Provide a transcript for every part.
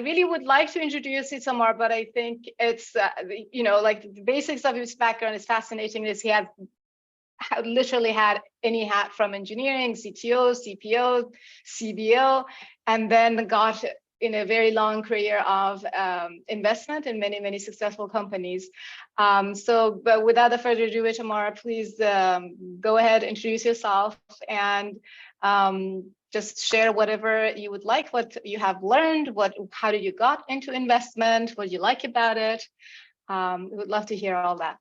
really would like to introduce Itamar, but I think it's, like the basics of his background is fascinating. He has literally had any hat from engineering, CTO, CPO, CBO, and then got in a very long career of investment in many, many successful companies. But without further ado, Itamar, please go ahead, introduce yourself, and just share whatever you would like, what you have learned, how did you got into investment, what you like about it. We would love to hear all that.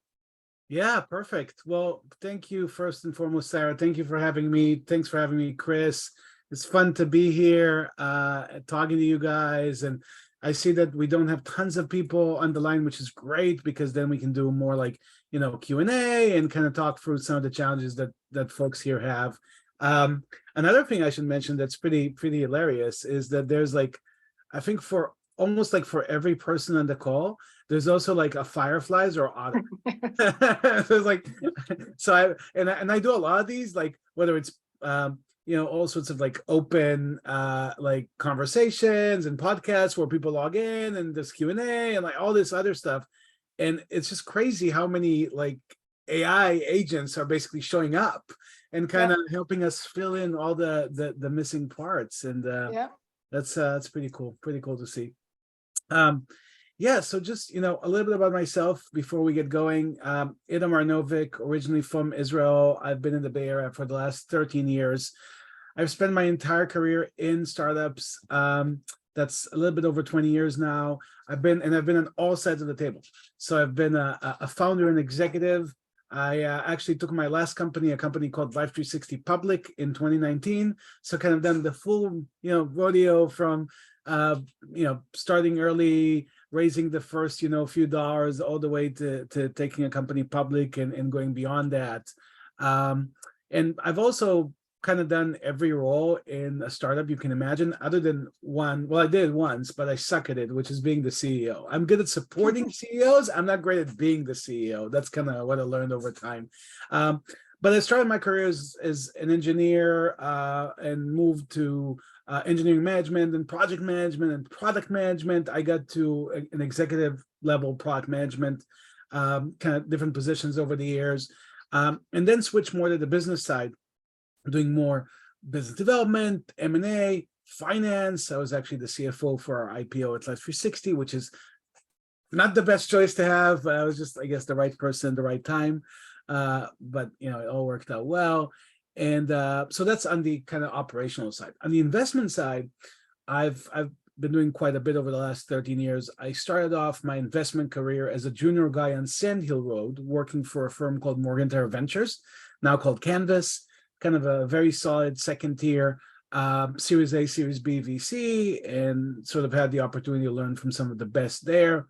Yeah, perfect. Well, thank you first and foremost, Sarah. Thank you for having me. Thanks for having me, Chris. It's fun to be here talking to you guys. And I see that we don't have tons of people on the line, which is great, because then we can do more like, Q&A and kind of talk through some of the challenges that folks here have. Another thing I should mention that's pretty hilarious is that there's like, I think for almost like for every person on the call, there's also like a fireflies or otter. So it's like, I do a lot of these, like whether it's all sorts of like open like conversations and podcasts where people log in and there's Q&A and like all this other stuff. And it's just crazy how many like AI agents are basically showing up and kind of helping us fill in all the missing parts. And that's pretty cool to see. So just, a little bit about myself before we get going. Itamar Novick, originally from Israel. I've been in the Bay Area for the last 13 years. I've spent my entire career in startups. That's a little bit over 20 years now. I've been on all sides of the table. So I've been a founder and executive. I actually took my last company, a company called Life 360 public in 2019. So kind of done the full, rodeo from, starting early, raising the first, few dollars all the way to taking a company public and going beyond that. And I've also kind of done every role in a startup you can imagine, other than one. Well, I did once, but I suck at it, which is being the CEO. I'm good at supporting CEOs. I'm not great at being the CEO. That's kind of what I learned over time. But I started my career as an engineer and moved to engineering management and project management and product management. I got to an executive level product management, kind of different positions over the years, and then switched more to the business side, doing more business development, M&A, finance. I was actually the CFO for our IPO at Life 360, which is not the best choice to have. I was just, I guess, the right person at the right time. But it all worked out well. And so that's on the kind of operational side. On the investment side, I've been doing quite a bit over the last 13 years. I started off my investment career as a junior guy on Sand Hill Road, working for a firm called Morgantown Ventures, now called Canvas, kind of a very solid second tier Series A, Series B VC, and sort of had the opportunity to learn from some of the best there.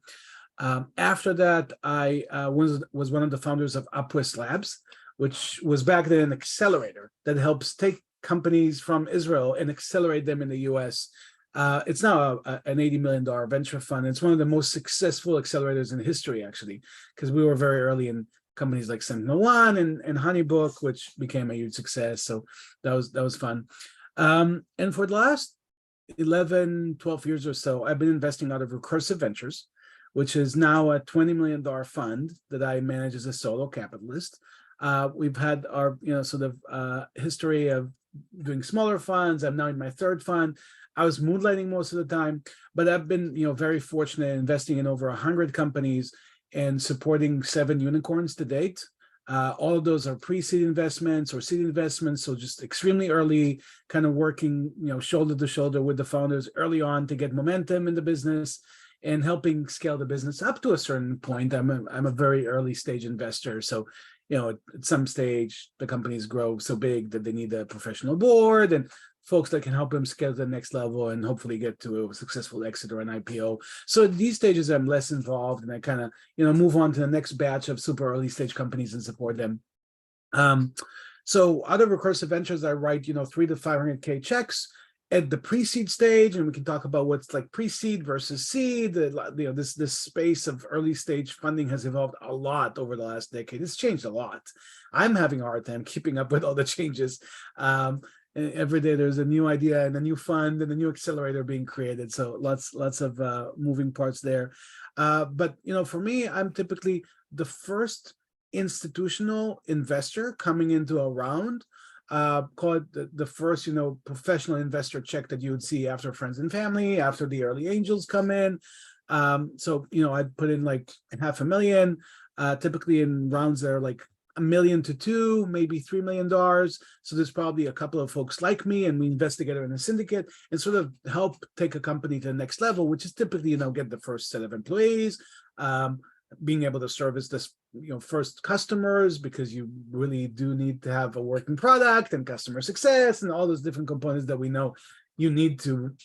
After that, I was one of the founders of Upwest Labs, which was back then an accelerator that helps take companies from Israel and accelerate them in the US. It's now an $80 million venture fund. It's one of the most successful accelerators in history, actually, because we were very early in companies like SentinelOne and Honeybook, which became a huge success. So that was fun. And for the last 11, 12 years or so, I've been investing out of Recursive Ventures, which is now a $20 million fund that I manage as a solo capitalist. We've had our history of doing smaller funds. I'm now in my third fund. I was moonlighting most of the time, but I've been very fortunate in investing in over 100 companies and supporting 7 unicorns to date. All of those are pre-seed investments or seed investments, so just extremely early, kind of working shoulder to shoulder with the founders early on to get momentum in the business and helping scale the business up to a certain point. I'm a very early stage investor, so at some stage the companies grow so big that they need a professional board and folks that can help them scale to the next level and hopefully get to a successful exit or an IPO. So at these stages, I'm less involved, and I kind of, move on to the next batch of super early stage companies and support them. So out of Recursive Ventures, I write, 3 to 500K checks at the pre-seed stage, and we can talk about what's like pre-seed versus seed. This space of early stage funding has evolved a lot over the last decade. It's changed a lot. I'm having a hard time keeping up with all the changes. every day there's a new idea and a new fund and a new accelerator being created. So lots of moving parts there. But for me, I'm typically the first institutional investor coming into a round. Call it the first, professional investor check that you would see after friends and family, after the early angels come in. So I'd put in like $500,000, typically in rounds that are like $1 million to $2 million, maybe $3 million. So there's probably a couple of folks like me, and we invest together in a syndicate and sort of help take a company to the next level, which is typically, get the first set of employees, being able to service this, first customers, because you really do need to have a working product and customer success and all those different components that we know you need to,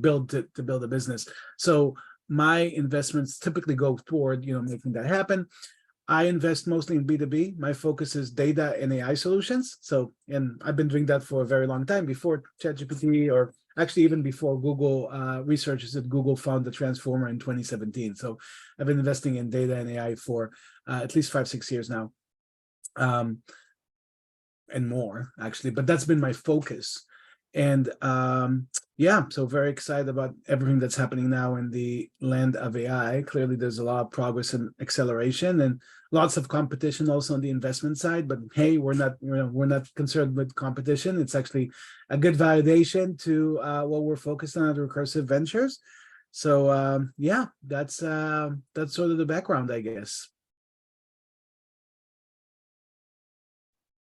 build to build a business. So my investments typically go toward, making that happen. I invest mostly in B2B. My focus is data and AI solutions. So, and I've been doing that for a very long time, before ChatGPT, or actually even before Google. Researchers at Google found the transformer in 2017. So I've been investing in data and AI for at least 5-6 years now, and more actually, but that's been my focus. And yeah, so very excited about everything that's happening now in the land of AI. Clearly, there's a lot of progress and acceleration, and lots of competition also on the investment side. But hey, we're not concerned with competition. It's actually a good validation to what we're focused on at Recursive Ventures. So yeah, that's sort of the background, I guess.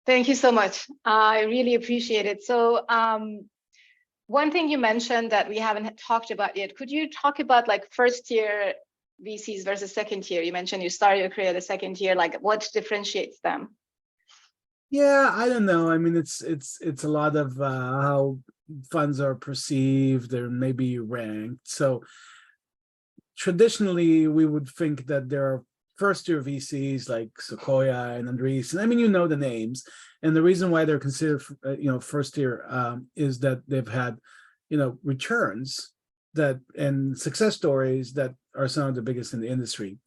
Thank you so much. I really appreciate it. So one thing you mentioned that we haven't talked about yet, could you talk about like first year VCs versus second year? You mentioned you started your career the second year, like what differentiates them? Yeah, I don't know. I mean, it's a lot of how funds are perceived or maybe ranked. So traditionally, we would think that there are first-year VCs like Sequoia and Andreessen. I mean, the names, and the reason why they're considered, first year is that they've had, returns and success stories that are some of the biggest in the industry,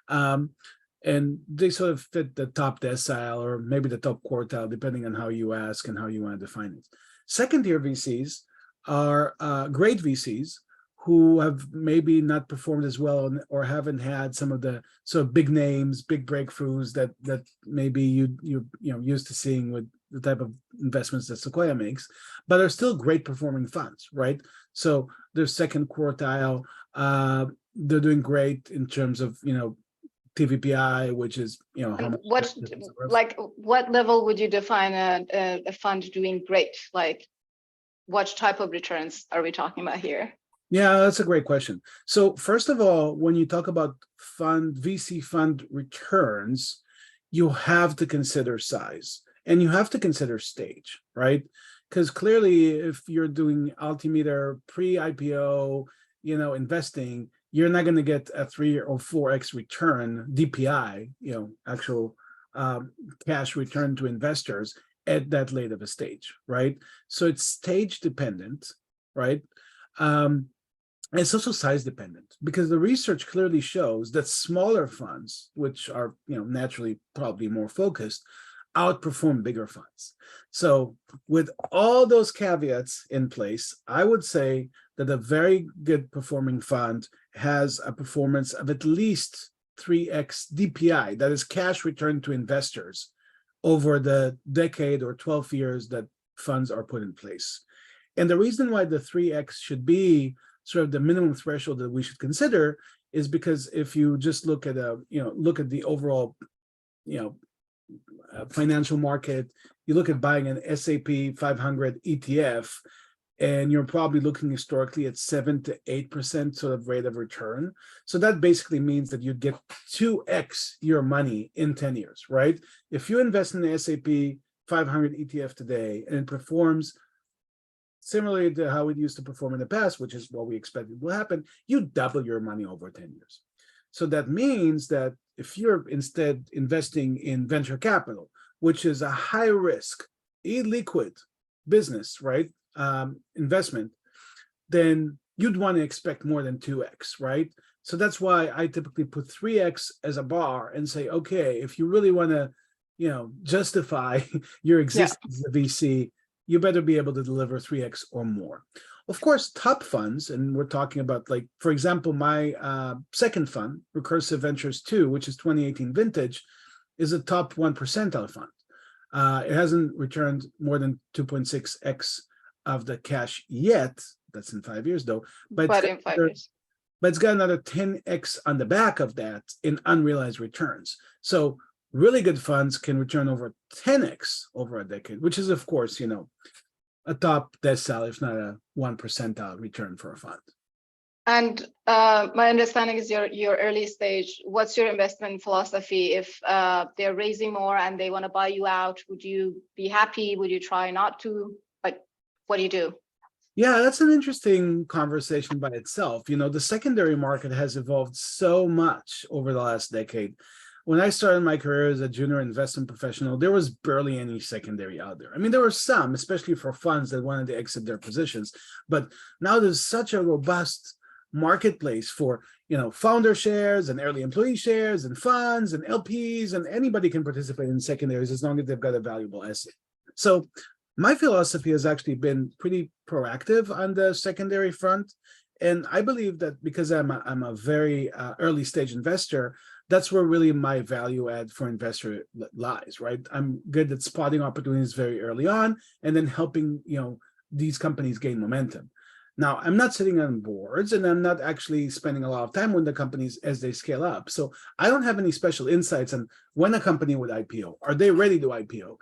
and they sort of fit the top decile or maybe the top quartile, depending on how you ask and how you want to define it. Second-year VCs are great VCs who have maybe not performed as well, or haven't had some of the sort of big names, big breakthroughs that maybe you used to seeing with the type of investments that Sequoia makes, but are still great performing funds, right? So they're second quartile. They're doing great in terms of TVPI, which is how much. What level would you define a fund doing great? Like, what type of returns are we talking about here? Yeah, that's a great question. So first of all, when you talk about VC fund returns, you have to consider size and you have to consider stage, right? Because clearly, if you're doing altimeter pre-IPO, investing, you're not going to get a 3 or 4x return, DPI, actual cash return to investors at that late of a stage, right? So it's stage dependent, right? It's also size dependent, because the research clearly shows that smaller funds, which are naturally probably more focused, outperform bigger funds. So with all those caveats in place, I would say that a very good performing fund has a performance of at least 3x DPI, that is cash return to investors, over the decade or 12 years that funds are put in place. And the reason why the 3x should be sort of the minimum threshold that we should consider is because if you just look at the overall financial market, you look at buying an S&P 500 ETF, and you're probably looking historically at 7 to 8% sort of rate of return. So that basically means that you'd get 2x your money in 10 years, right? If you invest in the S&P 500 ETF today and it performs similarly to how it used to perform in the past, which is what we expected will happen, you double your money over 10 years. So that means that if you're instead investing in venture capital, which is a high risk, illiquid business, right? Investment, then you'd want to expect more than 2x, right? So that's why I typically put 3x as a bar and say, okay, if you really want to, justify your existence as a VC, you better be able to deliver 3x or more. Of course, top funds, and we're talking about, like, for example, my second fund, Recursive Ventures 2, which is 2018 vintage, is a top 1 percentile fund. It hasn't returned more than 2.6x of the cash yet. That's in 5 years, though. But in 5 years. But it's got another 10x on the back of that in unrealized returns. So really good funds can return over 10x over a decade, which is, of course, a top decile, if not a 1 percentile return for a fund. And my understanding is your early stage. What's your investment philosophy? If they're raising more and they want to buy you out, would you be happy? Would you try not to? Like, what do you do? Yeah, that's an interesting conversation by itself. The secondary market has evolved so much over the last decade. When I started my career as a junior investment professional, there was barely any secondary out there. I mean, there were some, especially for funds that wanted to exit their positions. But now there's such a robust marketplace for, founder shares and early employee shares and funds and LPs, and anybody can participate in secondaries as long as they've got a valuable asset. So my philosophy has actually been pretty proactive on the secondary front. And I believe that because I'm a very early stage investor, that's where really my value add for investor lies, right? I'm good at spotting opportunities very early on and then helping, these companies gain momentum. Now, I'm not sitting on boards and I'm not actually spending a lot of time with the companies as they scale up. So I don't have any special insights on when a company would IPO. Are they ready to IPO?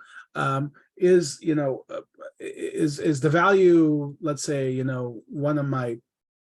Is the value, let's say, one of my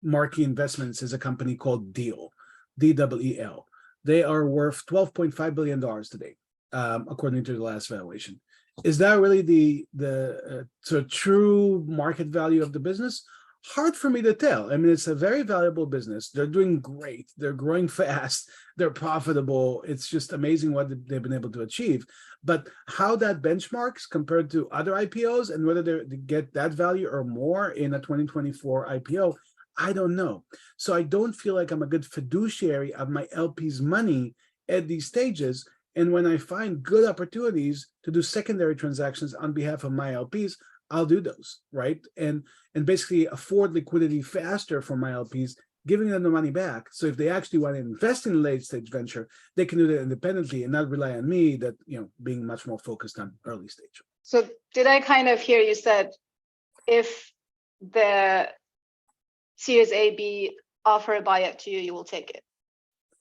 marquee investments is a company called Deal, DEEL. They are worth $12.5 billion today, according to the last valuation. Is that really the sort of true market value of the business? Hard for me to tell. I mean, it's a very valuable business. They're doing great. They're growing fast. They're profitable. It's just amazing what they've been able to achieve. But how that benchmarks compared to other IPOs and whether they get that value or more in a 2024 IPO, I don't know. So I don't feel like I'm a good fiduciary of my LP's money at these stages. And when I find good opportunities to do secondary transactions on behalf of my LPs, I'll do those, right? And basically afford liquidity faster for my LPs, giving them the money back. So if they actually want to invest in a late stage venture, they can do that independently and not rely on me, that, being much more focused on early stage. So did I kind of hear you said, if the Series A, B offer a buyout to you, you will take it?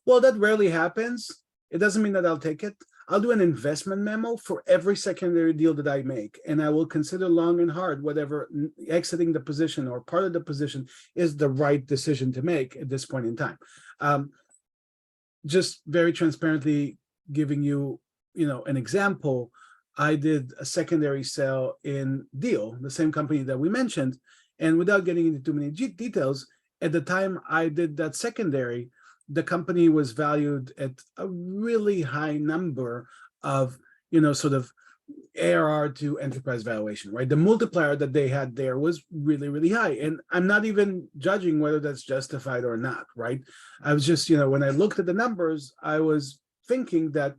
Well, that rarely happens. It doesn't mean that I'll take it. I'll do an investment memo for every secondary deal that I make, and I will consider long and hard whatever exiting the position or part of the position is the right decision to make at this point in time. Just very transparently giving you, an example, I did a secondary sale in Deal, the same company that we mentioned, and without getting into too many details, at the time I did that secondary, the company was valued at a really high number of, sort of ARR to enterprise valuation, right? The multiplier that they had there was really, really high. And I'm not even judging whether that's justified or not, right? I was just, when I looked at the numbers, I was thinking that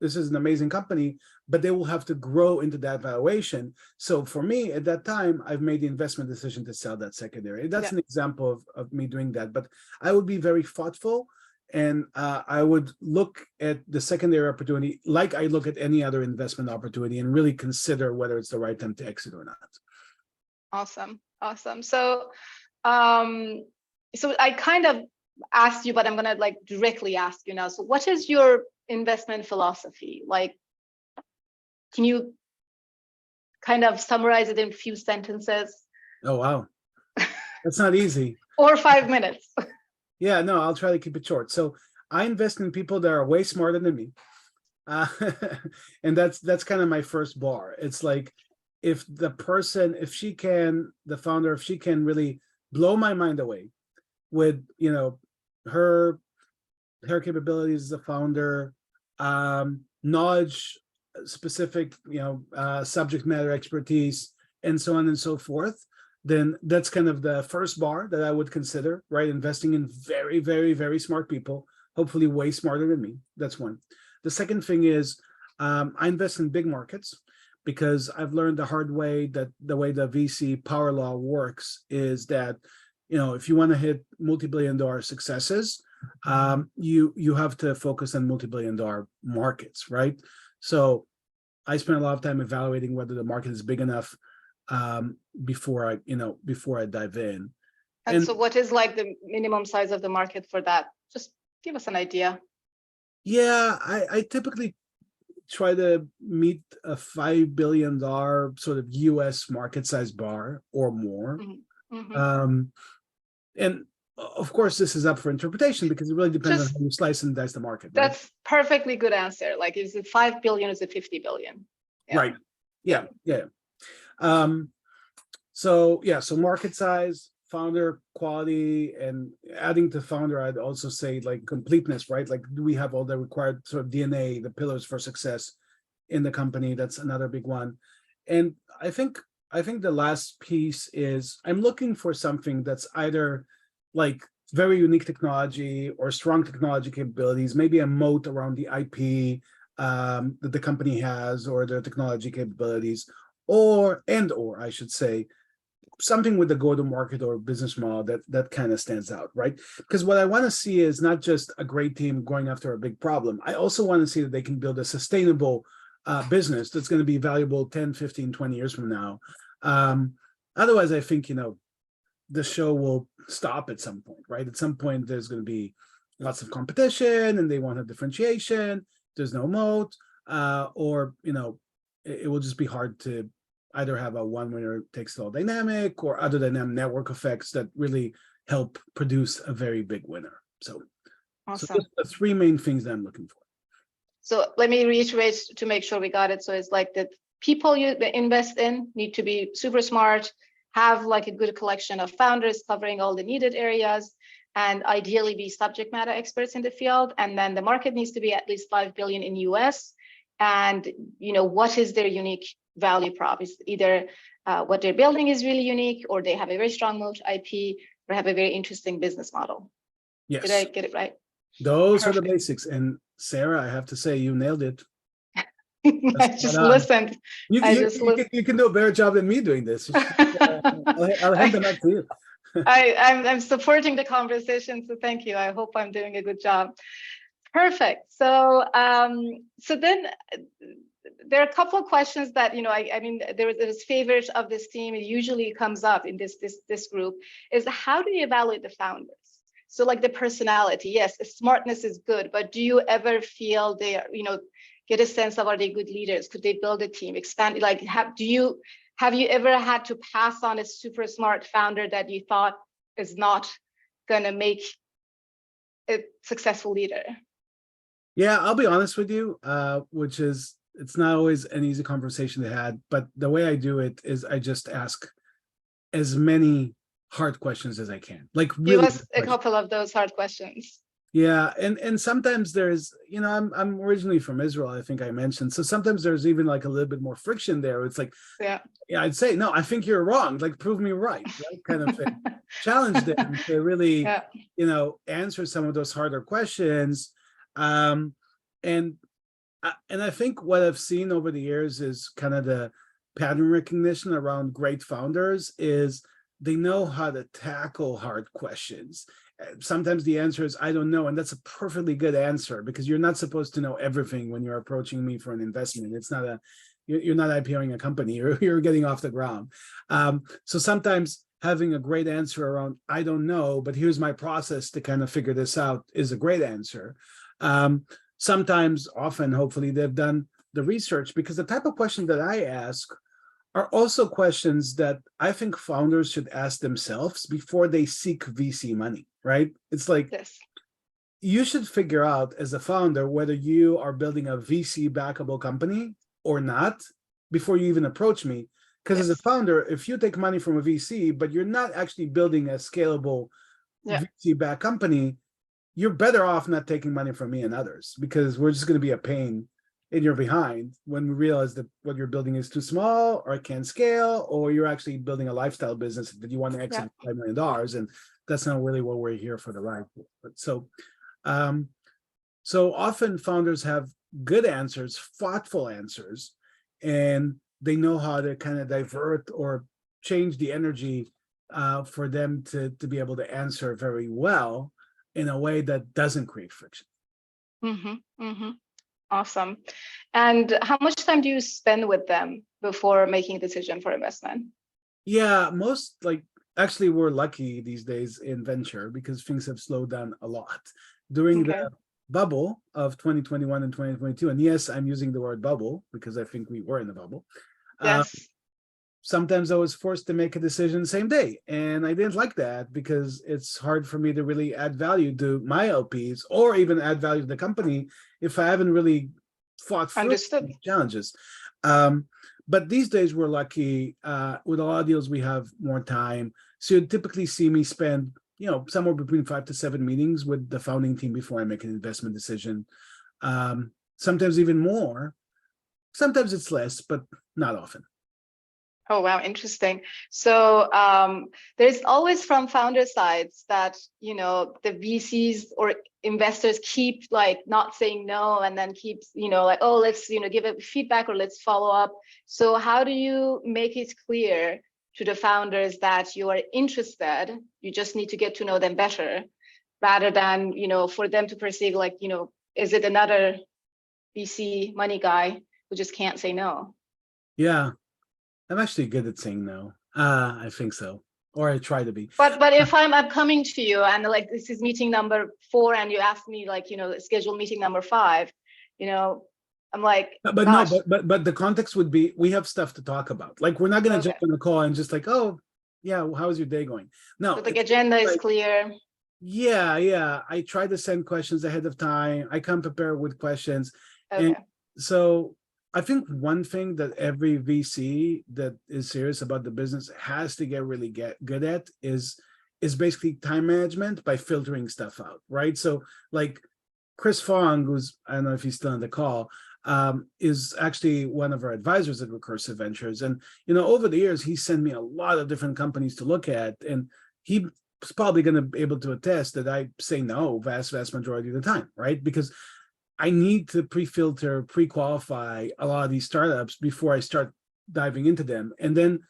this is an amazing company, but they will have to grow into that valuation. So for me, at that time, I've made the investment decision to sell that secondary. That's an example of me doing that. But I would be very thoughtful, and I would look at the secondary opportunity like I look at any other investment opportunity and really consider whether it's the right time to exit or not. Awesome. So, so I kind of asked you, but I'm gonna directly ask you now. So what is your investment philosophy? Can you kind of summarize it in a few sentences? Oh, wow. That's not easy. Or 5 minutes. Yeah, no, I'll try to keep it short. So I invest in people that are way smarter than me. And that's kind of my first bar. It's like, if the person, if she can, the founder, if she can really blow my mind away with, her capabilities as a founder, knowledge, specific, subject matter expertise, and so on and so forth, then that's kind of the first bar that I would consider, right? Investing in very, very, very smart people, hopefully way smarter than me. That's one. The second thing is, I invest in big markets, because I've learned the hard way that the way the VC power law works is that, if you want to hit multi-billion-dollar successes, you have to focus on multi-billion-dollar markets, right? So I spent a lot of time evaluating whether the market is big enough before I dive in. And so what is like the minimum size of the market for that? Just give us an idea. Yeah, I typically try to meet a $5 billion sort of US market size bar or more. And of course, this is up for interpretation because it really depends on how you slice and dice the market. Right? That's perfectly good answer. Like, is it 5 billion? Is it 50 billion? Yeah. Right. Yeah. So market size, founder quality, and adding to founder, I'd also say like completeness, right? Like, do we have all the required sort of DNA, the pillars for success in the company? That's another big one. And I think the last piece is I'm looking for something that's either like very unique technology or strong technology capabilities, maybe a moat around the IP that the company has or their technology capabilities, or I should say, something with the go-to-market or business model that kind of stands out, right? Because what I want to see is not just a great team going after a big problem. I also want to see that they can build a sustainable business that's going to be valuable 10, 15, 20 years from now. Otherwise, I think, the show will stop at some point, right? At some point, there's going to be lots of competition and they won't have differentiation. There's no moat, or, it will just be hard to either have a one winner takes it all dynamic or other dynamic network effects that really help produce a very big winner. So, awesome. So those are the three main things that I'm looking for. So let me reiterate to make sure we got it. So it's like the people you invest in need to be super smart, have like a good collection of founders covering all the needed areas, and ideally be subject matter experts in the field. And then the market needs to be at least 5 billion in US. And what is their unique value prop? Is either what they're building is really unique, or they have a very strong moat IP, or have a very interesting business model. Yes. Did I get it right? Those are the basics. And Sarah, I have to say, you nailed it. I just listened. You can do a better job than me doing this. I'll hand them up to you. I'm supporting the conversation, so thank you. I hope I'm doing a good job. Perfect. So then there are a couple of questions that I mean there's favorites of this team. It usually comes up in this group is how do you evaluate the founders? So like the personality, yes, the smartness is good, but do you ever feel they are get a sense of, are they good leaders? Could they build a team, expand? Like, have you ever had to pass on a super smart founder that you thought is not gonna make a successful leader? Yeah, I'll be honest with you, which is, it's not always an easy conversation to have, but the way I do it is I just ask as many hard questions as I can. Like, really give us a couple of those hard questions. Yeah, and sometimes there's, I'm originally from Israel, I think I mentioned. So sometimes there's even like a little bit more friction there. It's like, yeah, I'd say, no, I think you're wrong. Like, prove me right, kind of thing. Challenge them to really, answer some of those harder questions. And I think what I've seen over the years is kind of the pattern recognition around great founders is they know how to tackle hard questions. Sometimes the answer is, I don't know. And that's a perfectly good answer because you're not supposed to know everything when you're approaching me for an investment. It's not you're not IPOing a company, you're getting off the ground. So sometimes having a great answer around, I don't know, but here's my process to kind of figure this out is a great answer. Sometimes, often, hopefully they've done the research because the type of question that I ask are also questions that I think founders should ask themselves before they seek VC money, right? It's like, yes, you should figure out as a founder whether you are building a VC backable company or not before you even approach me. Because as a founder, if you take money from a VC, but you're not actually building a scalable VC backed company, you're better off not taking money from me and others because we're just going to be a pain in your behind when we realize that what you're building is too small or it can't scale, or you're actually building a lifestyle business that you want to exit $5 million. And that's not really what we're here for the ride. But so often founders have good answers, thoughtful answers, and they know how to kind of divert or change the energy for them to be able to answer very well in a way that doesn't create friction. Awesome. And how much time do you spend with them before making a decision for investment? Yeah, most actually we're lucky these days in venture because things have slowed down a lot. During the bubble of 2021 and 2022, and yes, I'm using the word bubble because I think we were in a bubble. Yes. Sometimes I was forced to make a decision same day, and I didn't like that because it's hard for me to really add value to my LPs or even add value to the company if I haven't really fought through these challenges. But these days we're lucky. With a lot of deals, we have more time. So you'd typically see me spend, somewhere between 5 to 7 meetings with the founding team before I make an investment decision. Sometimes even more. Sometimes it's less, but not often. Oh, wow. Interesting. So there's always from founder sides that, the VCs or investors keep not saying no and then keep, oh, let's, give it feedback or let's follow up. So how do you make it clear to the founders that you are interested? You just need to get to know them better rather than, for them to perceive is it another VC money guy who just can't say no? Yeah. I'm actually good at saying no. I think so, or I try to be. But if I'm coming to you and this is meeting number 4, and you ask me schedule meeting number 5, I'm like. But no, but the context would be we have stuff to talk about. We're not gonna jump on the call and just oh yeah, how's your day going? No, so the agenda is clear. Yeah. I try to send questions ahead of time. I come prepared with questions, and so. I think one thing that every VC that is serious about the business has to get really good at is basically time management by filtering stuff out, right? So Chris Fong, who's, I don't know if he's still on the call, is actually one of our advisors at Recursive Ventures. And, over the years, he sent me a lot of different companies to look at, and he's probably going to be able to attest that I say no vast majority of the time, right? Because I need to pre-filter, pre-qualify a lot of these startups before I start diving into them. And then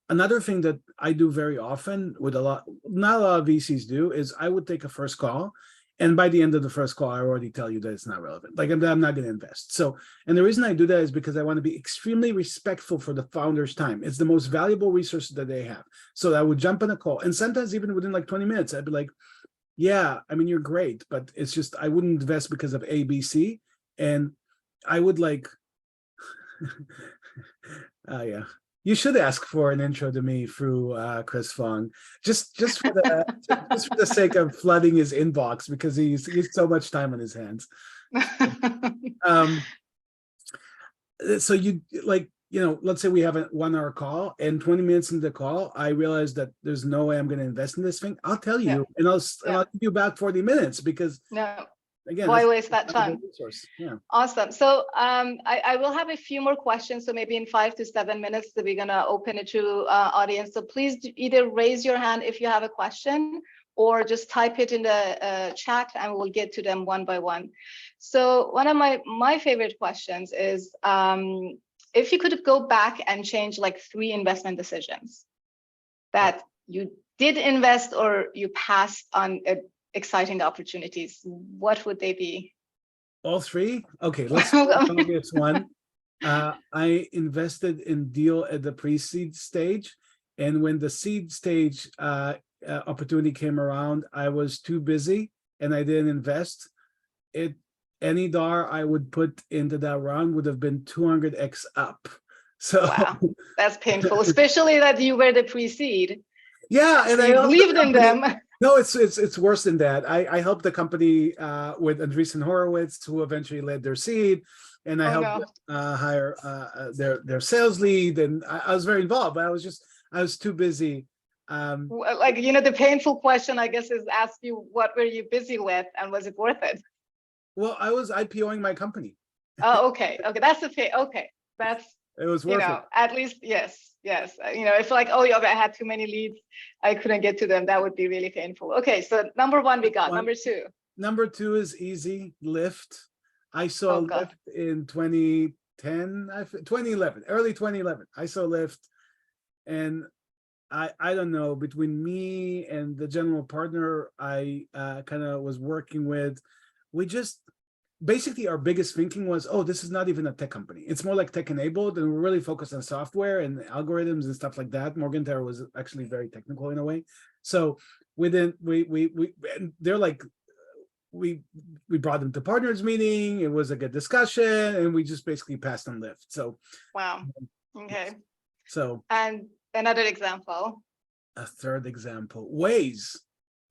another thing that I do very often with not a lot of VCs do, is I would take a first call. And by the end of the first call, I already tell you that it's not relevant. I'm not going to invest. So, and the reason I do that is because I want to be extremely respectful for the founder's time. It's the most valuable resource that they have. So I would jump on a call. And sometimes even within 20 minutes, I'd be like, yeah, I mean, you're great, but it's just, I wouldn't invest because of A, B, C. And I would yeah, you should ask for an intro to me through Chris Fong, just for the sake of flooding his inbox because he's so much time on his hands. So you let's say we have a 1 hour call, and 20 minutes into the call, I realize that there's no way I'm going to invest in this thing. I'll tell you, and I'll give you back 40 minutes because again, why waste that time? Yeah. Awesome. So I will have a few more questions. So maybe in 5 to 7 minutes that we're going to open it to audience. So please either raise your hand if you have a question, or just type it in the chat and we'll get to them one by one. So one of my favorite questions is, if you could go back and change 3 investment decisions that you did invest or you passed on exciting opportunities, what would they be? All 3? Okay, let's start with the obvious one. I invested in deal at the pre-seed stage, and when the seed stage opportunity came around, I was too busy and I didn't invest. Any dollar I would put into that round would have been 200x up. So wow, that's painful, especially that you were the pre-seed. Yeah, and you believed in them. No, it's worse than that. I helped the company with Andreessen Horowitz, who eventually led their seed, and I helped them, hire their sales lead, and I was very involved, but I was too busy. The painful question, I guess, is ask you, what were you busy with, and was it worth it? Well, I was IPOing my company. Oh, okay. That's the thing. Okay, it was worth it. At least, yes. If I had too many leads, I couldn't get to them, that would be really painful. Okay, so number 1 we got. Number 2. Number 2 is easy. Lyft. I saw Lyft in 2010 2011, early 2011. I saw Lyft, and I don't know, between me and the general partner I kind of was working with, we just basically our biggest thinking was, oh, this is not even a tech company. It's more like tech enabled, and we're really focused on software and algorithms and stuff like that. Morgenthau was actually very technical in a way. So within and they're like, we brought them to partners meeting. It was a good discussion, and we just basically passed on Lyft. So Wow. Okay. so And another example. a third example, Waze.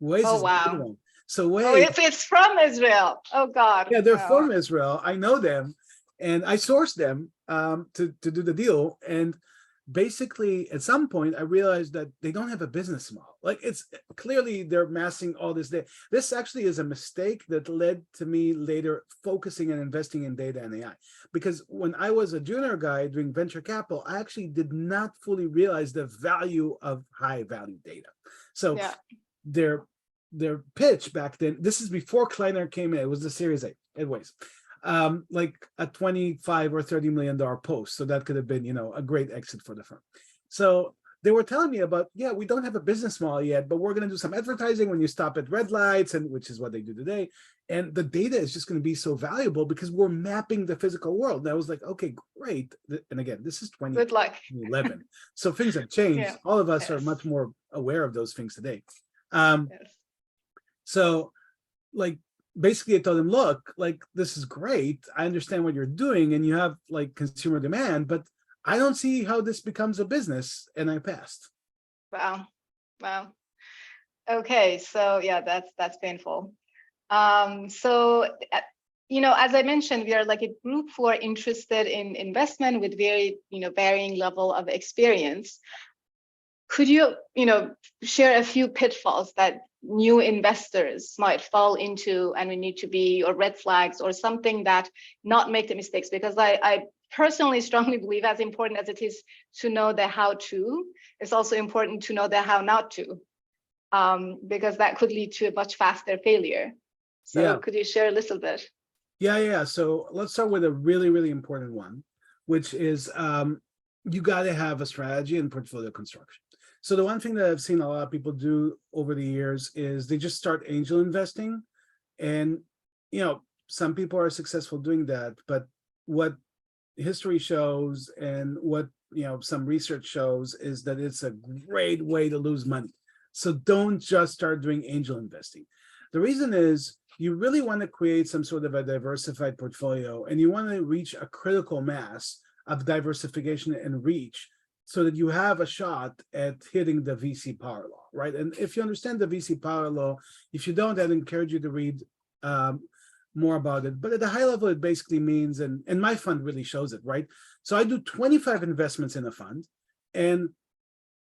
Waze Oh, is a good wow. one. So Oh, Waze, if it's from Israel. Oh, God. yeah, they're Oh. from Israel. I know them, and I sourced them to do the deal. And basically, at some point, I realized that they don't have a business model. Like, it's clearly they're amassing all this data. This actually is a mistake that led to me later focusing and investing in data and AI. Because when I was a junior guy doing venture capital, I actually did not fully realize the value of high value data. So Yeah. their pitch back then, this is before Kleiner came in, it was the Series A, anyways, like a 25 or $30 million post. So that could have been, a great exit for the firm. So they were telling me about, yeah, we don't have a business model yet, but we're going to do some advertising when you stop at red lights, and which is what they do today. And the data is just going to be so valuable because we're mapping the physical world. And I was like, okay, great. And again, this is Good luck. 2011. So things have changed. Yeah. All of us are Yes. much more aware of those things today. Yes. So like, basically I told him, look, like, this is great. I understand what you're doing and you have like consumer demand, but I don't see how this becomes a business. And I passed. Wow. Wow. Okay. So yeah, that's painful. So, as I mentioned, we are like a group who are interested in investment with very, varying level of experience. Could you, share a few pitfalls that new investors might fall into, and we need to be, or red flags, or something that not make the mistakes? Because I personally strongly believe, as important as it is to know the how to, it's also important to know the how not to, because that could lead to a much faster failure. So Yeah. could you share a little bit? Yeah. So let's start with a really, really important one, which is you got to have a strategy and portfolio construction. So the one thing that I've seen a lot of people do over the years is they just start angel investing. And, some people are successful doing that. But what history shows and what, some research shows is that it's a great way to lose money. So don't just start doing angel investing. The reason is you really want to create some sort of a diversified portfolio, and you want to reach a critical mass of diversification and reach so that you have a shot at hitting the VC power law, right? And if you understand the VC power law, if you don't, I'd encourage you to read more about it. But at a high level, it basically means, and my fund really shows it, right? So I do 25 investments in a fund, and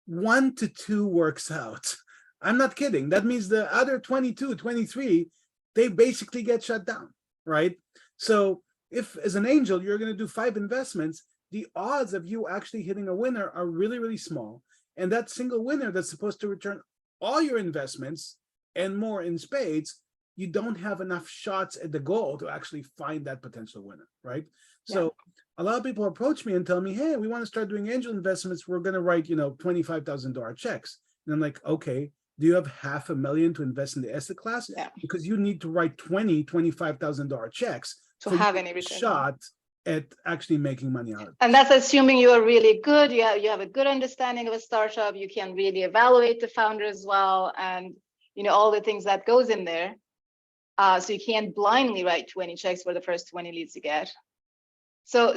1 to 2 works out. I'm not kidding. That means the other 22, 23, they basically get shut down, right? So if as an angel, you're going to do 5 investments, the odds of you actually hitting a winner are really, really small. And that single winner that's supposed to return all your investments and more in spades, you don't have enough shots at the goal to actually find that potential winner, right? Yeah. So a lot of people approach me and tell me, hey, we want to start doing angel investments. We're going to write, $25,000 checks. And I'm like, okay, do you have $500,000 to invest in the asset class? Yeah. Because you need to write $25,000 checks to have any return shot at actually making money out of it. And that's assuming you are really good. You have a good understanding of a startup. You can really evaluate the founder as well, and all the things that goes in there. So you can't blindly write 20 checks for the first 20 leads you get. So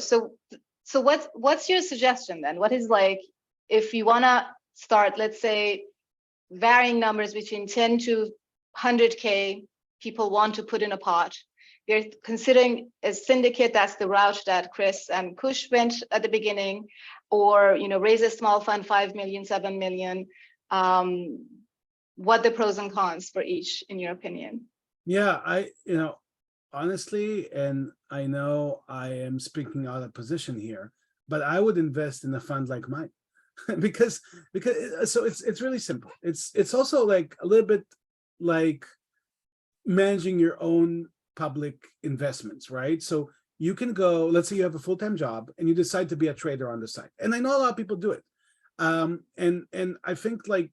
what's your suggestion then? What is, like, if you want to start, let's say, varying numbers between 10 to 100K people want to put in a pot. They're considering a syndicate. That's the route that Chris and Kush went at the beginning, or raise a small fund, 5 million, 7 million. What the pros and cons for each, in your opinion? Yeah, honestly, and I know I am speaking out of position here, but I would invest in a fund like mine. because so it's really simple. It's also like a little bit like managing your own public investments, right? So you can go, let's say you have a full-time job and you decide to be a trader on the side. And I know a lot of people do it. And I think like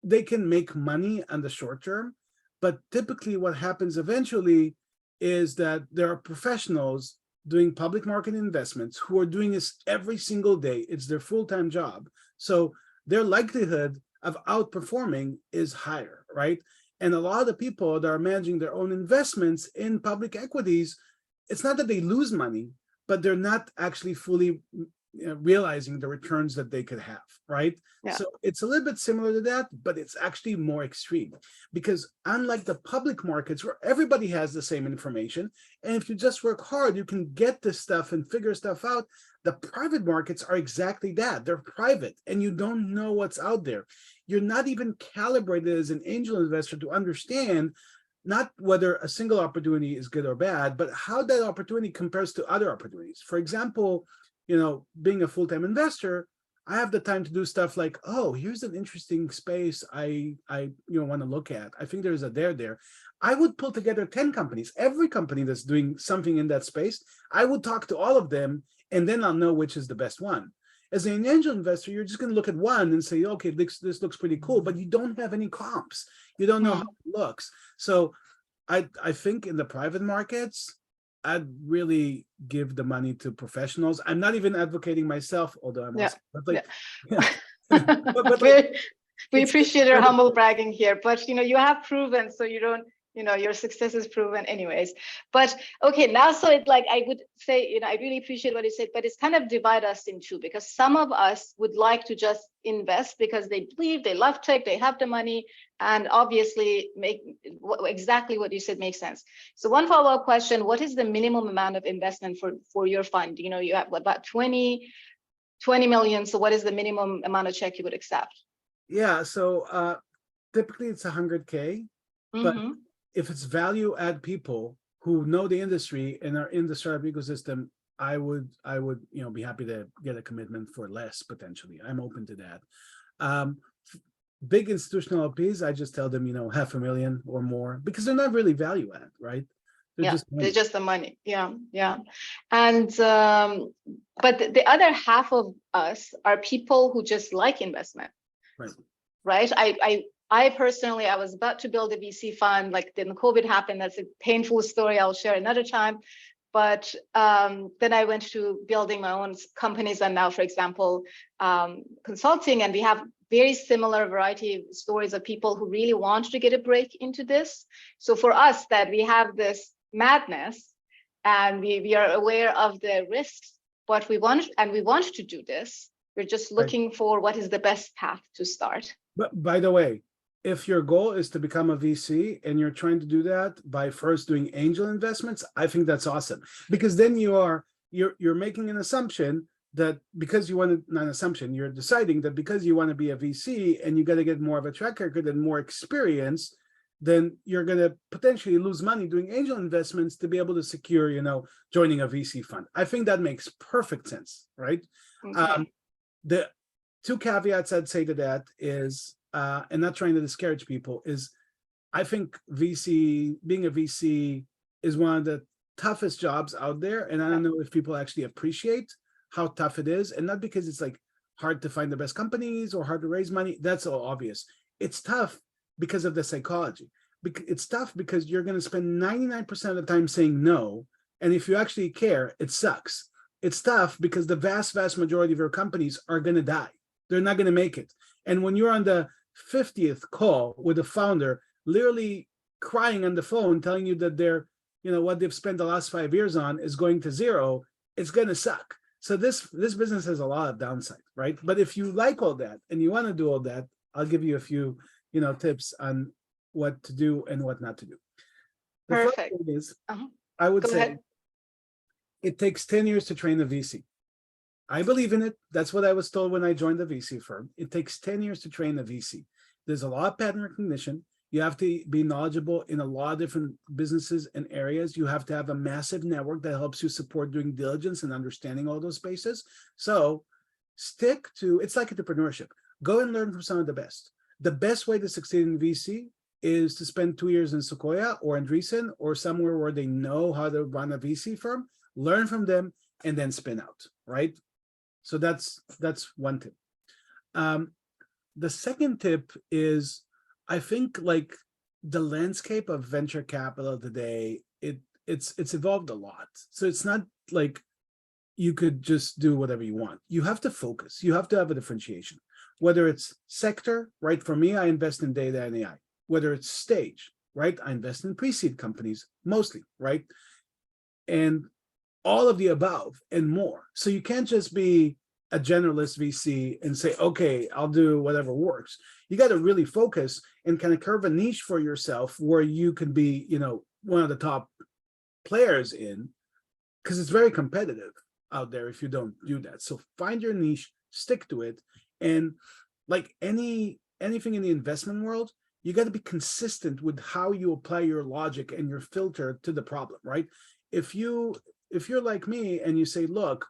they can make money on the short term, but typically what happens eventually is that there are professionals doing public market investments who are doing this every single day. It's their full-time job. So their likelihood of outperforming is higher, right? And a lot of the people that are managing their own investments in public equities, it's not that they lose money, but they're not actually fully realizing the returns that they could have, right? Yeah. So it's a little bit similar to that, but it's actually more extreme because unlike the public markets where everybody has the same information, and if you just work hard, you can get this stuff and figure stuff out. The private markets are exactly that. They're private and you don't know what's out there. You're not even calibrated as an angel investor to understand not whether a single opportunity is good or bad, but how that opportunity compares to other opportunities. For example, being a full-time investor, I have the time to do stuff like, oh, here's an interesting space I want to look at. I think there's a there. I would pull together 10 companies, every company that's doing something in that space. I would talk to all of them, and then I'll know which is the best one. As an angel investor, you're just going to look at one and say, okay, this looks pretty cool, but you don't have any comps. You don't know how it looks. So I think in the private markets, I'd really give the money to professionals. I'm not even advocating myself, although I'm also, but like, but like, we appreciate your humble bragging here, but you have proven, so you don't, your success is proven anyways. But okay, now, so it's like, I would say, I really appreciate what you said, but it's kind of divide us in two, because some of us would like to just invest because they believe, they love tech, they have the money, and obviously make exactly what you said makes sense. So one follow-up question, what is the minimum amount of investment for your fund? You have about 20 million. So what is the minimum amount of check you would accept? Yeah, so typically it's 100K, but if it's value add people who know the industry and are in the startup ecosystem, I would be happy to get a commitment for less potentially. I'm open to that. Big institutional LPs, I just tell them, $500,000 or more, because they're not really value add, right? They're just the money. Yeah. And but the other half of us are people who just like investment. Right. I personally, I was about to build a VC fund, like then COVID happened. That's a painful story I'll share another time. But then I went to building my own companies, and now, for example, consulting, and we have very similar variety of stories of people who really want to get a break into this. So for us, that we have this madness and we are aware of the risks, but we want to do this. We're just looking for what is the best path to start. But by the way, if your goal is to become a VC and you're trying to do that by first doing angel investments, I think that's awesome, because then you're making an assumption that because you want to, not an assumption, you're deciding that because you want to be a VC and you got to get more of a track record and more experience, then you're going to potentially lose money doing angel investments to be able to secure, joining a VC fund. I think that makes perfect sense, right? Okay. The two caveats I'd say to that is, and not trying to discourage people, is I think being a VC is one of the toughest jobs out there. And I don't know if people actually appreciate how tough it is. And not because it's like hard to find the best companies or hard to raise money. That's all obvious. It's tough because of the psychology. It's tough because you're going to spend 99% of the time saying no. And if you actually care, it sucks. It's tough because the vast majority of your companies are going to die. They're not going to make it. And when you're on the 50th call with the founder, literally crying on the phone, telling you that they're, what they've spent the last 5 years on is going to zero, it's going to suck. So this business has a lot of downside, right? But if you like all that and you want to do all that, I'll give you a few, tips on what to do and what not to do. The Perfect. first thing is, I would say it takes 10 years to train a VC. I believe in it. That's what I was told when I joined the VC firm. It takes 10 years to train a VC. There's a lot of pattern recognition. You have to be knowledgeable in a lot of different businesses and areas. You have to have a massive network that helps you support doing diligence and understanding all those spaces. So stick to, it's like entrepreneurship. Go and learn from some of the best. The best way to succeed in VC is to spend 2 years in Sequoia or Andreessen or somewhere where they know how to run a VC firm, learn from them, and then spin out, right? So that's one tip. The second tip is, I think like the landscape of venture capital today, it's evolved a lot. So it's not like you could just do whatever you want. You have to focus. You have to have a differentiation. Whether it's sector, right? For me, I invest in data and AI. Whether it's stage, right? I invest in pre-seed companies mostly, right? And all of the above and more. So you can't just be a generalist VC and say, okay, I'll do whatever works. You got to really focus and kind of carve a niche for yourself where you can be, you know, one of the top players in, because it's very competitive out there if you don't do that. So find your niche, stick to it. And like anything in the investment world, you got to be consistent with how you apply your logic and your filter to the problem, right? If you're like me and you say, look,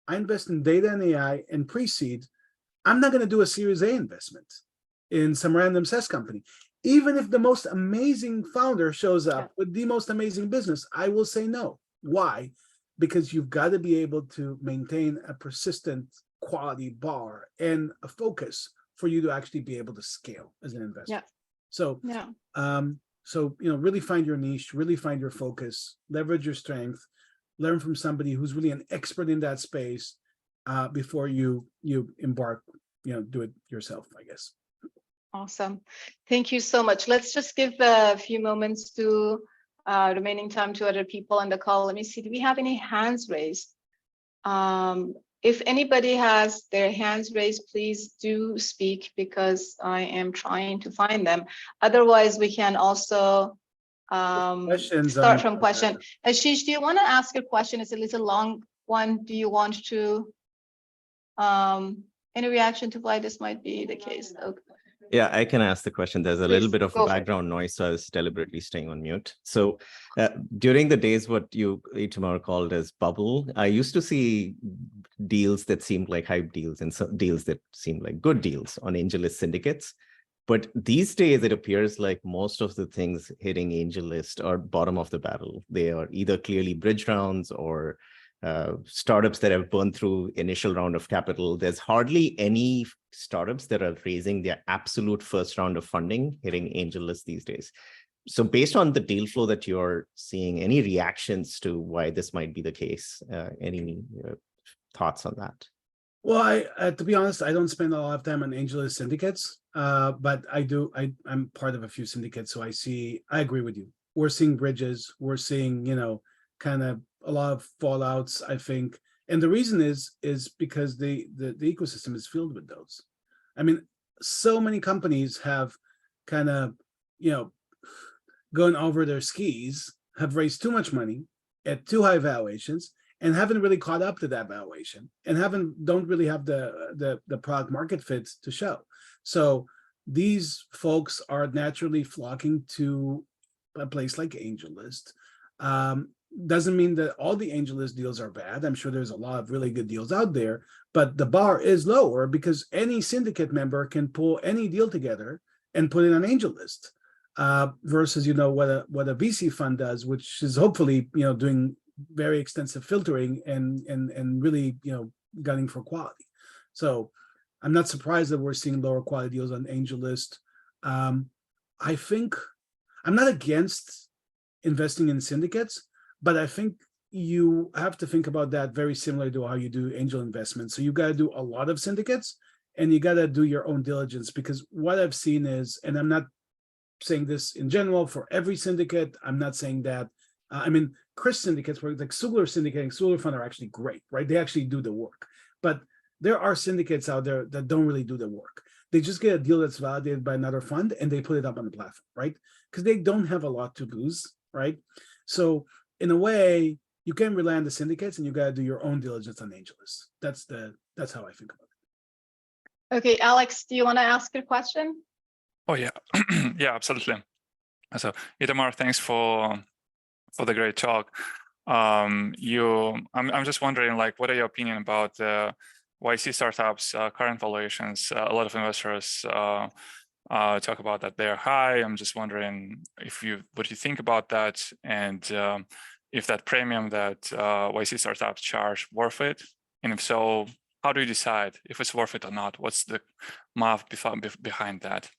I invest in data and AI and pre-seed, I'm not going to do a Series A investment in some random SaaS company. Even if the most amazing founder shows up with the most amazing business, I will say no. Why? Because you've got to be able to maintain a persistent quality bar and a focus for you to actually be able to scale as an investor. So, so, you know, really find your niche, really find your focus, leverage your strength, learn from somebody who's really an expert in that space before you embark, you know, do it yourself, I guess. Awesome. Thank you so much. Let's just give a few moments to remaining time to other people on the call. Let me see, do we have any hands raised? If anybody has their hands raised, please do speak because I am trying to find them. Otherwise, we can also start from question. Ashish, do you want to ask a question? It's a little long one. Do you want to, any reaction to why this might be the case? Okay. Yeah, I can ask the question. There's a little bit of background noise, so I was deliberately staying on mute. So during the days, what you, Itamar, called as bubble, I used to see deals that seemed like hype deals and some deals that seemed like good deals on AngelList syndicates. But these days, it appears like most of the things hitting AngelList are bottom of the barrel. They are either clearly bridge rounds or startups that have burned through initial round of capital. There's hardly any startups that are raising their absolute first round of funding hitting AngelList these days. So based on the deal flow that you're seeing, any reactions to why this might be the case? Any thoughts on that? Well, to be honest, I don't spend a lot of time on AngelList syndicates, but I'm part of a few syndicates, so I agree with you. We're seeing bridges, we're seeing, you know, kind of a lot of fallouts, I think. And the reason is because the ecosystem is filled with those. I mean, so many companies have kind of, you know, gone over their skis, have raised too much money at too high valuations, and haven't really caught up to that valuation, and don't really have the product market fit to show. So these folks are naturally flocking to a place like AngelList. Doesn't mean that all the AngelList deals are bad. I'm sure there's a lot of really good deals out there, but the bar is lower because any syndicate member can pull any deal together and put it on AngelList, versus, you know, what a VC fund does, which is hopefully, you know, doing very extensive filtering and really, you know, gunning for quality. So I'm not surprised that we're seeing lower quality deals on AngelList. I think I'm not against investing in syndicates, but I think you have to think about that very similar to how you do angel investments. So you got to do a lot of syndicates and you got to do your own diligence, because what I've seen is, and I'm not saying this in general for every syndicate, I'm not saying that, I mean, Chris syndicates, where like Xoogler syndicate and Xoogler fund are actually great, right? They actually do the work, but there are syndicates out there that don't really do the work. They just get a deal that's validated by another fund and they put it up on the platform, right? Because they don't have a lot to lose, right? So in a way, you can rely on the syndicates and you got to do your own diligence on AngelList. That's how I think about it. Okay, Alex, do you want to ask a question? Oh yeah, yeah, absolutely. So Itamar, thanks for the great talk. I'm just wondering, like, what are your opinion about YC startups, current valuations? A lot of investors talk about that they're high. I'm just wondering what you think about that, and if that premium that YC startups charge worth it, and if so, how do you decide if it's worth it or not? What's the math behind that?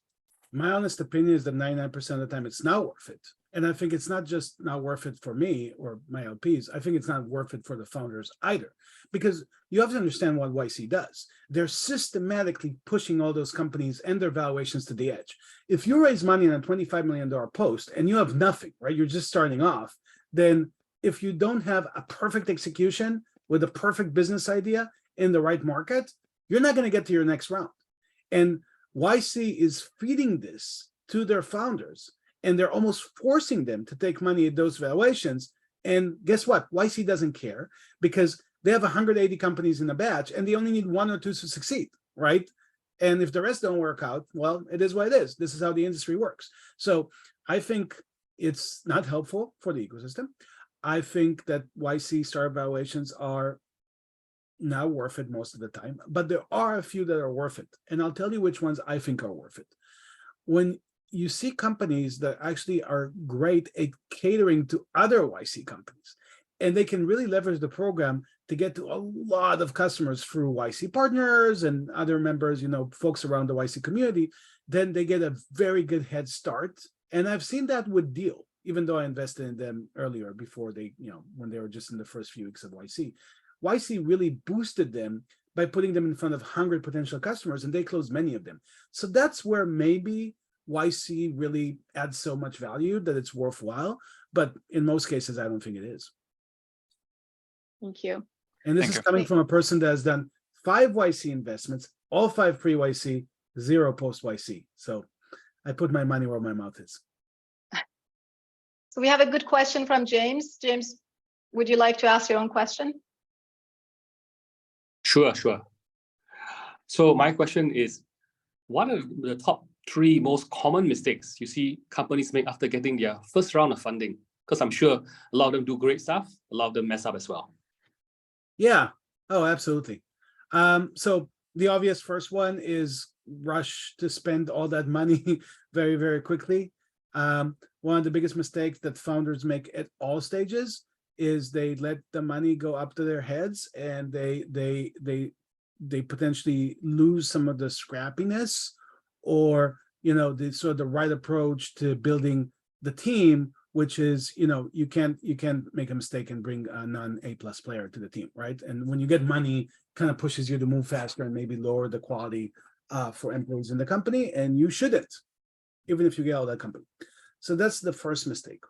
My honest opinion is that 99% of the time it's not worth it. And I think it's not just not worth it for me or my LPs. I think it's not worth it for the founders either, because you have to understand what YC does. They're systematically pushing all those companies and their valuations to the edge. If you raise money on a $25 million post and you have nothing, right? You're just starting off. Then if you don't have a perfect execution with a perfect business idea in the right market, you're not going to get to your next round. And YC is feeding this to their founders, and they're almost forcing them to take money at those valuations. And guess what? YC doesn't care, because they have 180 companies in a batch and they only need 1 or 2 to succeed, right? And if the rest don't work out, well, it is what it is. This is how the industry works. So I think it's not helpful for the ecosystem. I think that YC startup valuations are not worth it most of the time, but there are a few that are worth it. And I'll tell you which ones I think are worth it. When you see companies that actually are great at catering to other YC companies, and they can really leverage the program to get to a lot of customers through YC partners and other members, you know, folks around the YC community, then they get a very good head start. And I've seen that with Deal, even though I invested in them earlier, before they, you know, when they were just in the first few weeks of YC. YC really boosted them by putting them in front of 100 potential customers, and they closed many of them. So that's where maybe YC really adds so much value that it's worthwhile. But in most cases, I don't think it is. Thank you. And this is coming from a person that has done 5 YC investments, all 5 pre-YC, 0 post-YC. So I put my money where my mouth is. So we have a good question from James. James, would you like to ask your own question? Sure. So my question is, what are the top 3 most common mistakes you see companies make after getting their first round of funding? Because I'm sure a lot of them do great stuff, a lot of them mess up as well. Yeah. Oh, absolutely. So the obvious first one is rush to spend all that money very, very quickly. One of the biggest mistakes that founders make at all stages is they let the money go up to their heads, and they potentially lose some of the scrappiness, or, you know, the sort of the right approach to building the team, which is, you know, you can't make a mistake and bring a non-A+ player to the team, right? And when you get money, kind of pushes you to move faster and maybe lower the quality for employees in the company, and you shouldn't, even if you get out of that company. So that's the first mistake.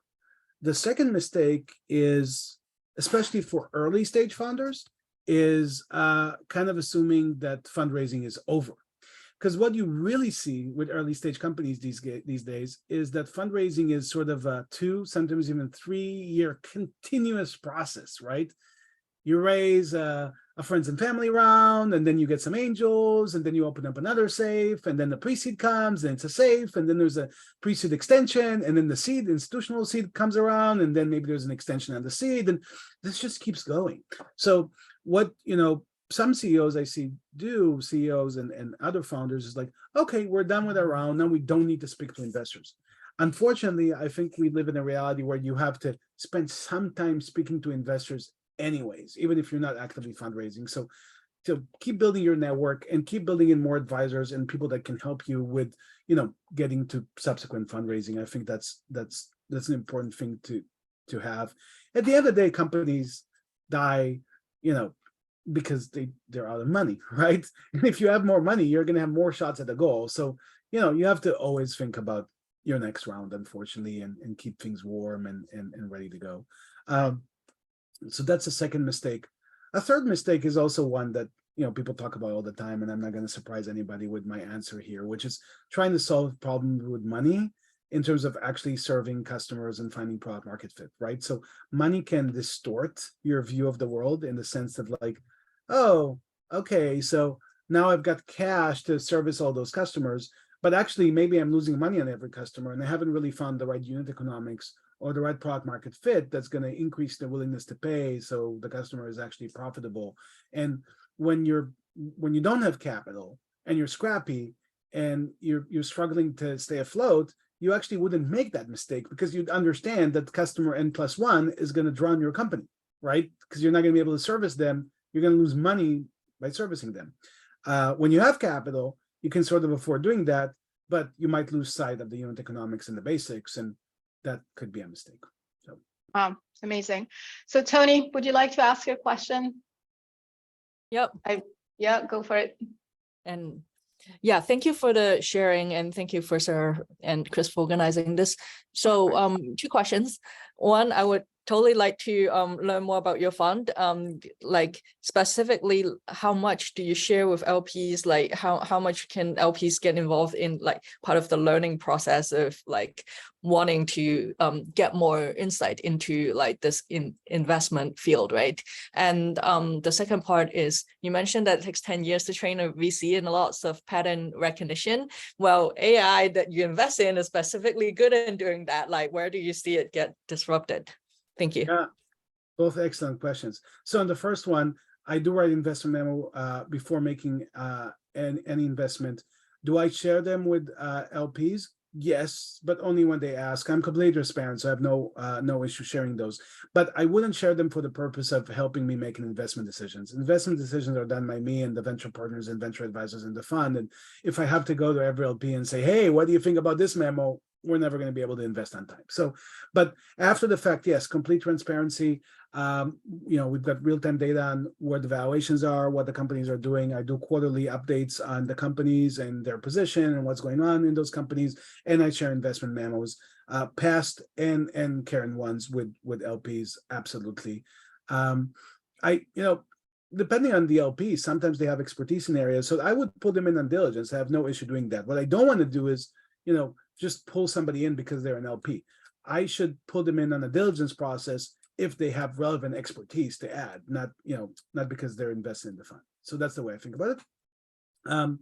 The second mistake is, especially for early stage founders, is kind of assuming that fundraising is over. Because what you really see with early stage companies these days is that fundraising is sort of a 2, sometimes even 3-year continuous process, right? You raise a friends and family round, and then you get some angels, and then you open up another safe, and then the pre-seed comes, and it's a safe, and then there's a pre-seed extension, and then the seed, institutional seed comes around, and then maybe there's an extension on the seed, and this just keeps going. So what, you know, some CEOs I see do, CEOs and other founders, is like, okay, we're done with our round, now we don't need to speak to investors. Unfortunately, I think we live in a reality where you have to spend some time speaking to investors anyways, even if you're not actively fundraising. So to keep building your network and keep building in more advisors and people that can help you with, you know, getting to subsequent fundraising. I think that's an important thing to have. At the end of the day, companies die, you know, because they're out of money, right? And if you have more money, you're going to have more shots at the goal. So, you know, you have to always think about your next round, unfortunately, and keep things warm and ready to go. So that's a second mistake. A third mistake is also one that, you know, people talk about all the time, and I'm not going to surprise anybody with my answer here, which is trying to solve problems with money in terms of actually serving customers and finding product market fit, right? So money can distort your view of the world in the sense that, like, oh, okay, so now I've got cash to service all those customers, but actually maybe I'm losing money on every customer, and I haven't really found the right unit economics or the right product market fit that's going to increase the willingness to pay, so the customer is actually profitable. And when you don't have capital and you're scrappy and you're struggling to stay afloat, you actually wouldn't make that mistake because you'd understand that customer N+1 is going to drown your company, right? Because you're not going to be able to service them. You're going to lose money by servicing them. When you have capital, you can sort of afford doing that, but you might lose sight of the unit economics and the basics, and that could be a mistake. So, wow, amazing. So Tony, would you like to ask your question? Yep. Yeah, go for it. And yeah, thank you for the sharing, and thank you for Sarah and Chris for organizing this. So two questions. One, I would totally like to learn more about your fund. Like specifically, how much do you share with LPs? Like how much can LPs get involved in like part of the learning process of like wanting to get more insight into like this investment field, right? And the second part is you mentioned that it takes 10 years to train a VC and lots of pattern recognition. Well, AI that you invest in is specifically good in doing that. Like where do you see it get disrupted? Thank you. yeah, both excellent questions. So on the first one, I do write investment memo before making any investment. Do I share them with LPs? Yes, but only when they ask. I'm completely transparent, so I have no issue sharing those. But I wouldn't share them for the purpose of helping me make investment decisions. Investment decisions are done by me and the venture partners and venture advisors in the fund. And if I have to go to every LP and say, hey, what do you think about this memo? We're never going to be able to invest on time. So, but after the fact, yes, complete transparency. We've got real-time data on where the valuations are, what the companies are doing. I do quarterly updates on the companies and their position and what's going on in those companies. And I share investment memos, past and current ones with LPs. Absolutely. Depending on the LP, sometimes they have expertise in areas. So I would put them in on diligence. I have no issue doing that. What I don't want to do is, just pull somebody in because they're an LP. I should pull them in on a diligence process if they have relevant expertise to add, not because they're invested in the fund. So that's the way I think about it.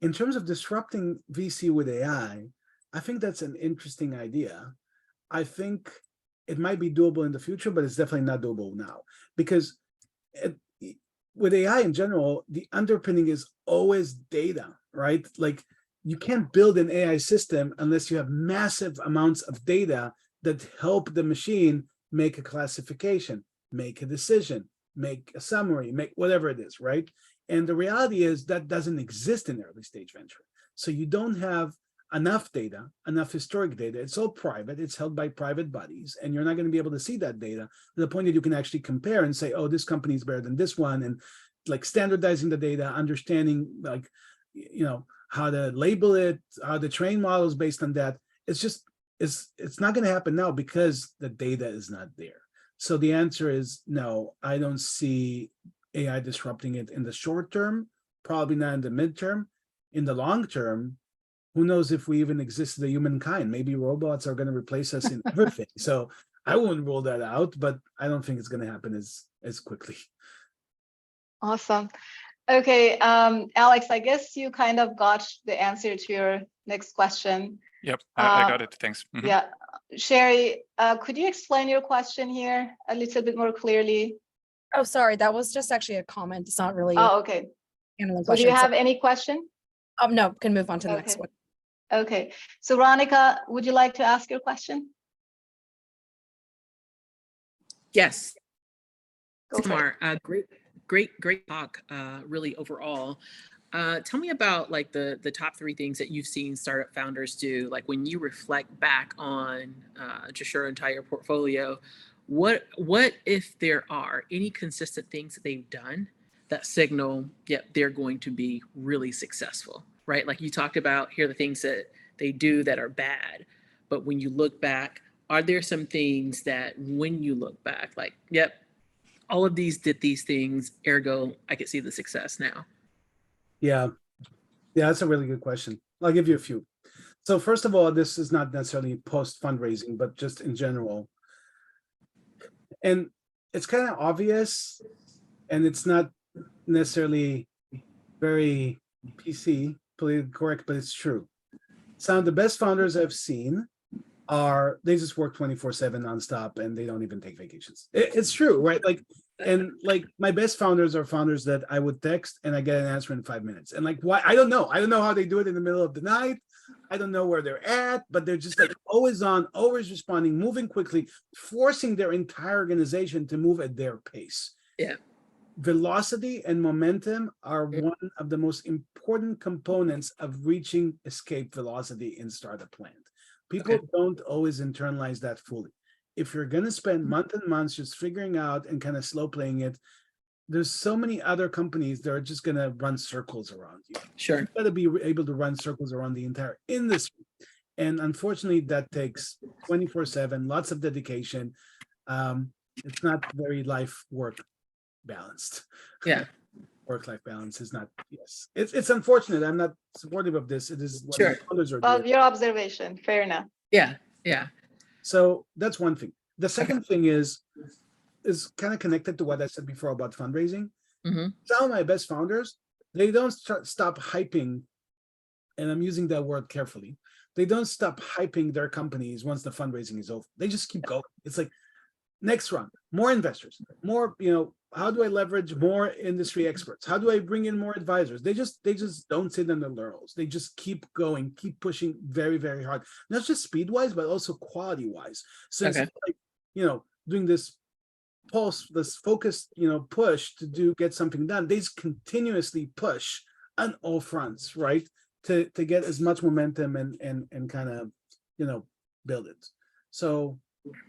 In terms of disrupting VC with AI, I think that's an interesting idea. I think it might be doable in the future, but it's definitely not doable now because with AI in general, the underpinning is always data, right? Like, you can't build an AI system unless you have massive amounts of data that help the machine make a classification, make a decision, make a summary, make whatever it is, right? And the reality is that doesn't exist in early stage venture. So you don't have enough data, enough historic data. It's all private. It's held by private bodies, and you're not going to be able to see that data to the point that you can actually compare and say, oh, this company is better than this one, and like standardizing the data, understanding like, how to label it, how to train models based on that. It's not going to happen now because the data is not there. So the answer is no, I don't see AI disrupting it in the short term, probably not in the midterm. In the long term, who knows if we even exist as a humankind? Maybe robots are going to replace us in everything. So I wouldn't rule that out, but I don't think it's going to happen as quickly. Awesome. Okay, Alex, I guess you kind of got the answer to your next question. Yep, I got it. Thanks. Mm-hmm. Yeah, Sherry, could you explain your question here a little bit more clearly? Oh, sorry, that was just actually a comment. It's not really. Oh, okay. Do you have any question? No, can move on to the next one. Okay, so Ronica, would you like to ask your question? Yes. Go for it. Great talk, really overall. Tell me about like the top 3 things that you've seen startup founders do. Like when you reflect back on just your entire portfolio, what if there are any consistent things that they've done that signal, yep, they're going to be really successful, right? Like you talked about, here are the things that they do that are bad, but when you look back, are there some things that when you look back, like, yep, all of these did these things, ergo, I could see the success now? Yeah, that's a really good question. I'll give you a few. So first of all, this is not necessarily post fundraising, but just in general. And it's kind of obvious, and it's not necessarily very PC, politically correct, but it's true. Some of the best founders I've seen they just work 24/7 nonstop and they don't even take vacations. It's true, right? Like my best founders are founders that I would text and I get an answer in 5 minutes. And like, why? I don't know how they do it in the middle of the night. I don't know where they're at, but they're just like always on, always responding, moving quickly, forcing their entire organization to move at their pace. Yeah. Velocity and momentum are one of the most important components of reaching escape velocity in startup land. People don't always internalize that fully. If you're going to spend months and months just figuring out and kind of slow playing it, there's so many other companies that are just going to run circles around you. Sure. You got to be able to run circles around the entire industry. And unfortunately, that takes 24/7, lots of dedication. It's not very life-work balanced. Yeah. Work-life balance is not, yes. It's unfortunate. I'm not supportive of this. It is what Sure. others are Well, doing. your observation, fair enough. Yeah. Yeah. So that's one thing. The second thing is kind of connected to what I said before about fundraising. Mm-hmm. Some of my best founders, they don't stop hyping, and I'm using that word carefully. They don't stop hyping their companies once the fundraising is over. They just keep going. It's like, next round, more investors, more, how do I leverage more industry experts? How do I bring in more advisors? They just don't sit on their laurels. They just keep going, keep pushing very, very hard, not just speed wise, but also quality wise. So it's like, doing this pulse, this focused, push to get something done. They just continuously push on all fronts, right? To get as much momentum and kind of, build it. So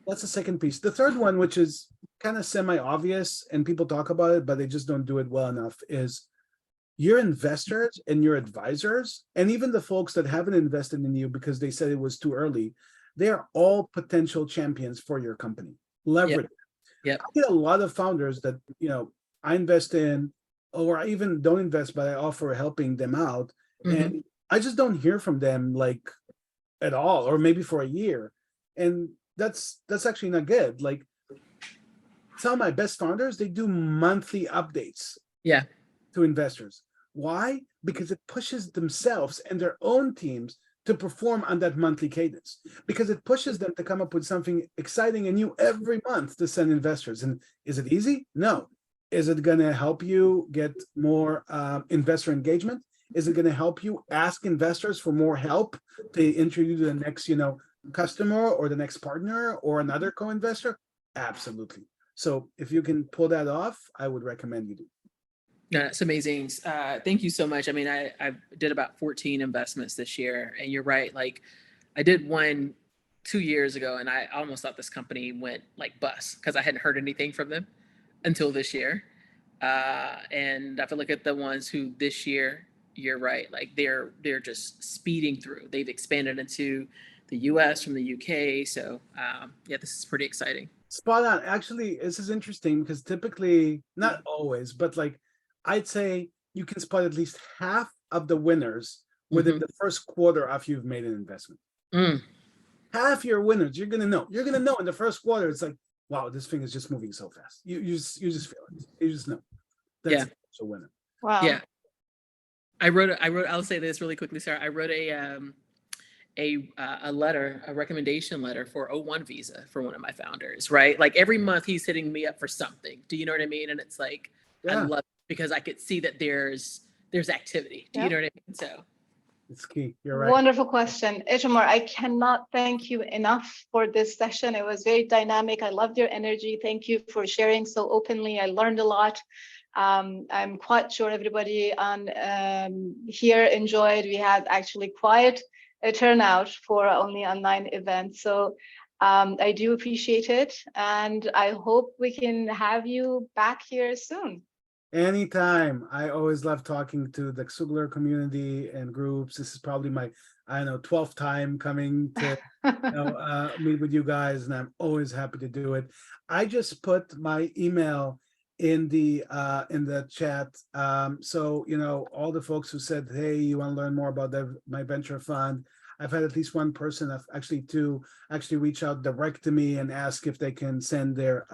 that's the second piece. The third one, which is kind of semi-obvious and people talk about it, but they just don't do it well enough, is your investors and your advisors, and even the folks that haven't invested in you because they said it was too early, they are all potential champions for your company. Leverage it. Yep. I get a lot of founders that, I invest in, or I even don't invest, but I offer helping them out. And I just don't hear from them like at all, or maybe for a year. And that's actually not good. Like, some of my best founders, they do monthly updates to investors. Why? Because it pushes themselves and their own teams to perform on that monthly cadence, because it pushes them to come up with something exciting and new every month to send investors. And is it easy? No. Is it going to help you get more investor engagement? Is it going to help you ask investors for more help to introduce the next, customer or the next partner or another co-investor? Absolutely. So if you can pull that off, I would recommend you do. No, that's amazing. Thank you so much. I mean, I did about 14 investments this year, and you're right. Like, I did one 2 years ago, and I almost thought this company went like bust because I hadn't heard anything from them until this year. And if I look at the ones who this year, you're right. Like, they're just speeding through. They've expanded into the US from the UK. So this is pretty exciting. Spot on. Actually, this is interesting because typically, not always, but like, I'd say you can spot at least half of the winners within the first quarter after you've made an investment. Half your winners, you're gonna know. You're gonna know in the first quarter. It's like, wow, this thing is just moving so fast. You just feel it. You just know. That's a winner. Wow. Yeah. I wrote. I'll say this really quickly, Sarah. I wrote a letter, a recommendation letter for O1 visa for one of my founders. Right, like every month he's hitting me up for something. Do you know what I mean? And it's like, I love it because I could see that there's activity. Do you know what I mean? So it's key. You're right. Wonderful question, Itamar. I cannot thank you enough for this session. It was very dynamic. I loved your energy. Thank you for sharing so openly. I learned a lot. I'm quite sure everybody on here enjoyed. We had actually quite a turnout for only online event. So I do appreciate it. And I hope we can have you back here soon. Anytime. I always love talking to the Xoogler community and groups. This is probably my, 12th time coming to meet with you guys, and I'm always happy to do it. I just put my email in the chat. So, all the folks who said, hey, you want to learn more about my venture fund, I've had at least one person, actually two, reach out direct to me and ask if they can send their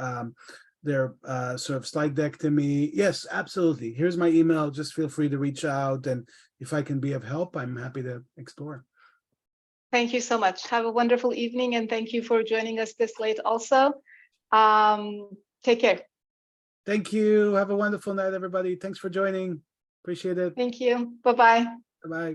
sort of slide deck to me. Yes, absolutely. Here's my email. Just feel free to reach out. And if I can be of help, I'm happy to explore. Thank you so much. Have a wonderful evening. And thank you for joining us this late also. Take care. Thank you. Have a wonderful night, everybody. Thanks for joining. Appreciate it. Thank you. Bye-bye. Bye-bye.